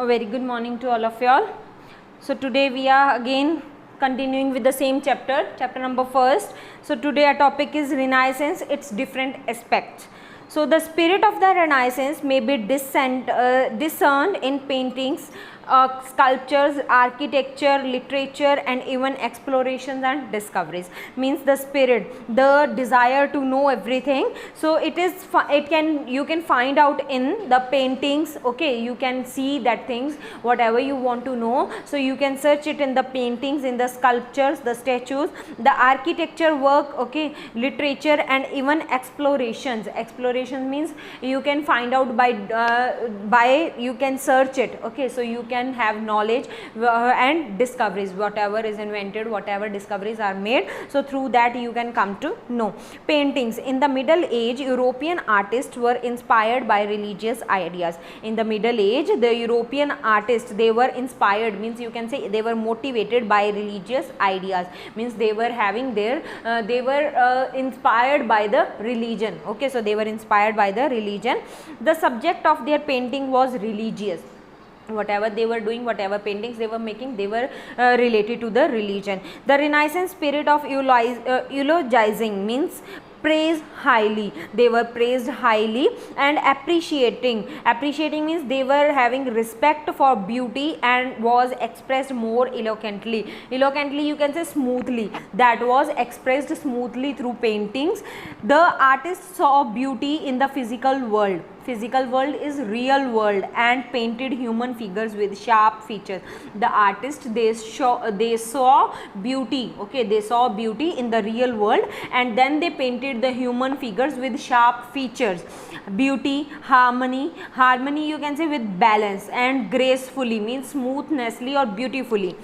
A very good morning to all of you all. So today we are again continuing with the same chapter number first. So today our topic is Renaissance, its different aspects. So the spirit of the Renaissance may be discerned in paintings, sculptures, architecture, literature, and even explorations and discoveries. Means the spirit, the desire to know everything. So you can find out in the paintings. Okay, you can see that things whatever you want to know. So you can search it in the paintings, in the sculptures, the statues, the architecture work. Okay, literature, and even explorations. Explorations means you can find out by you can search it. Okay, so you can have knowledge and discoveries, whatever is invented, whatever discoveries are made, so through that you can come to know. Paintings. In the Middle Age, European artists were inspired by religious ideas. In the Middle Age, the European artists, they were inspired, means you can say they were motivated by religious ideas, means they were having their inspired by the religion. Okay, so they were inspired by the religion. The subject of their painting was religious. Whatever they were doing, whatever paintings they were making, they were related to the religion. The Renaissance spirit of eulogizing means praise highly. They were praised highly, and appreciating means they were having respect for beauty and was expressed more eloquently. Eloquently, you can say smoothly, that was expressed smoothly through paintings. The artist saw beauty in the physical world. Physical world is real world, and painted human figures with sharp features. The artists, they saw beauty. Okay, they saw beauty in the real world, and then they painted the human figures with sharp features. Beauty, harmony you can say with balance, and gracefully means smoothly or beautifully.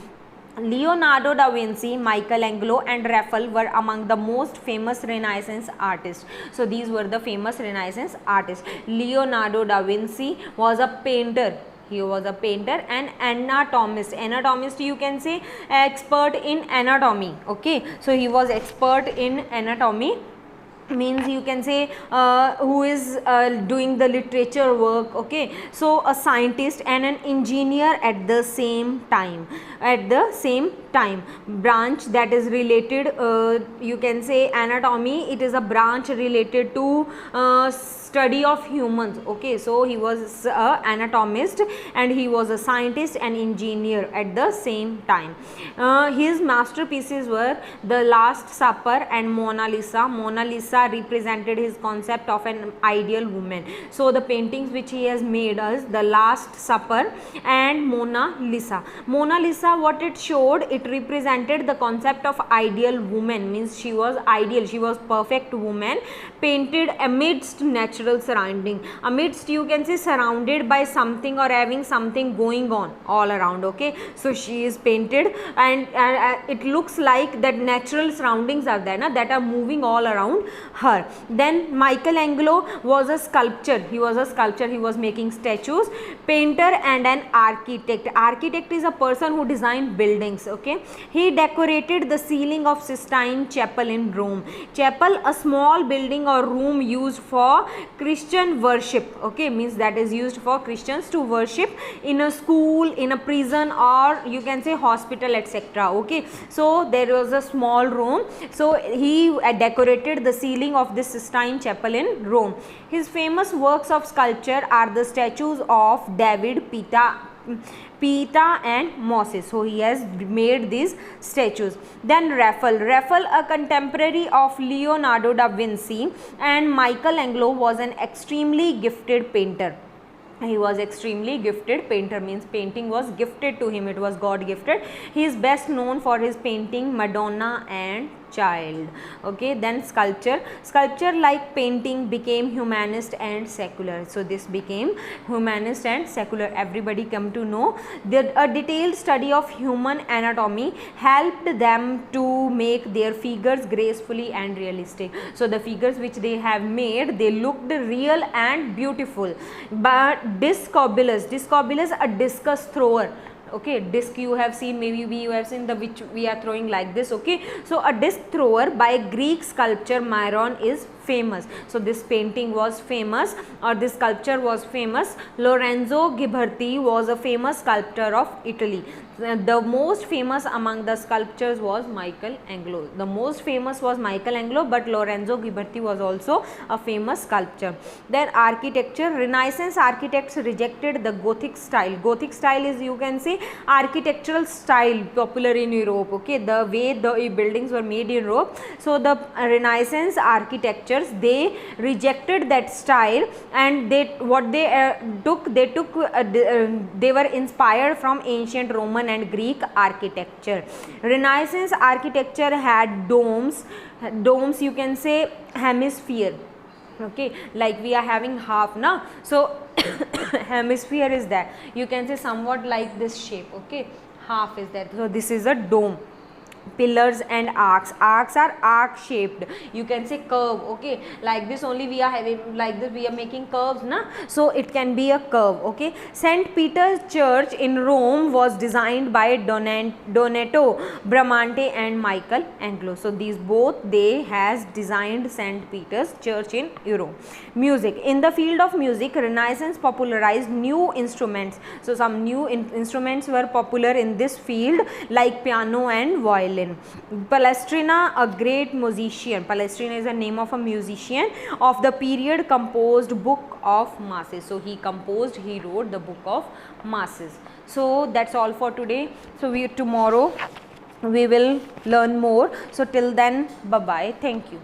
Leonardo da Vinci, Michelangelo, and Raphael were among the most famous Renaissance artists. So these were the famous Renaissance artists. Leonardo da Vinci was a painter. He was a painter and anatomist. Anatomist, you can say expert in anatomy. Okay, so he was expert in anatomy, means you can say who is doing the literature work. Okay, so a scientist and an engineer at the same time. Branch that is related, you can say anatomy, it is a branch related to study of humans. Okay, so he was a anatomist and he was a scientist and engineer at the same time. His masterpieces were The Last Supper and Mona Lisa. Mona Lisa represented his concept of an ideal woman. So the paintings which he has made us, The Last Supper and Mona Lisa. Mona Lisa, what it showed, it represented the concept of ideal woman, means she was ideal, she was perfect woman, painted amidst natural surrounding. Amidst, you can say surrounded by something or having something going on all around. Okay, so she is painted and it looks like that natural surroundings are there, that are moving all around her. Then Michelangelo was a sculptor. He was making statues. Painter and an architect. Architect is a person who designed buildings. Okay, he decorated the ceiling of Sistine Chapel in Rome. Chapel, a small building or room used for Christian worship. Okay, means that is used for Christians to worship in a school, in a prison, or you can say hospital, etc. Okay, so there was a small room, so he decorated the ceiling of this Sistine Chapel in Rome. His famous works of sculpture are the statues of David, Pieta and Moses. So he has made these statues. Then Raphael, a contemporary of Leonardo da Vinci and Michelangelo, was an extremely gifted painter. He was extremely gifted painter, means painting was gifted to him, it was God gifted. He is best known for his painting Madonna and Child. Okay, then sculpture like painting became humanist and secular. So this became humanist and secular. Everybody come to know that a detailed study of human anatomy helped them to make their figures gracefully and realistic. So the figures which they have made, they looked real and beautiful. But Discobolus, a discus thrower. Okay, disc you have seen, maybe you have seen the which we are throwing like this. Okay, so a disc thrower by Greek sculptor Myron is famous. So this painting was famous, or this sculpture was famous. Lorenzo Ghiberti was a famous sculptor of Italy. The most famous among the sculptures was Michelangelo. The most famous was Michelangelo, but Lorenzo Ghiberti was also a famous sculptor. Then architecture, Renaissance architects rejected the Gothic style. Gothic style is, you can say, architectural style popular in Europe, okay, the way the buildings were made in Europe. So the Renaissance architectures, they rejected that style, and they they were inspired from ancient Roman and Greek architecture. Renaissance architecture had domes, you can say hemisphere, okay, like we are having half now. So hemisphere is that, you can say somewhat like this shape, okay, half is that. So this is a dome. Pillars and arcs, arcs are arc shaped, you can say curve, okay, like this only we are having, like this we are making curves na, so it can be a curve, okay. St. Peter's Church in Rome was designed by Donato Bramante and Michelangelo. So these both, they has designed St. Peter's Church in Europe. Music, in the field of music, Renaissance popularized new instruments. So some new instruments were popular in this field, like piano and violin. Palestrina, a great musician, Palestrina is the name of a musician of the period, composed Book of Masses. So he wrote the Book of Masses. So that's all for today. So tomorrow we will learn more. So till then, bye bye, thank you.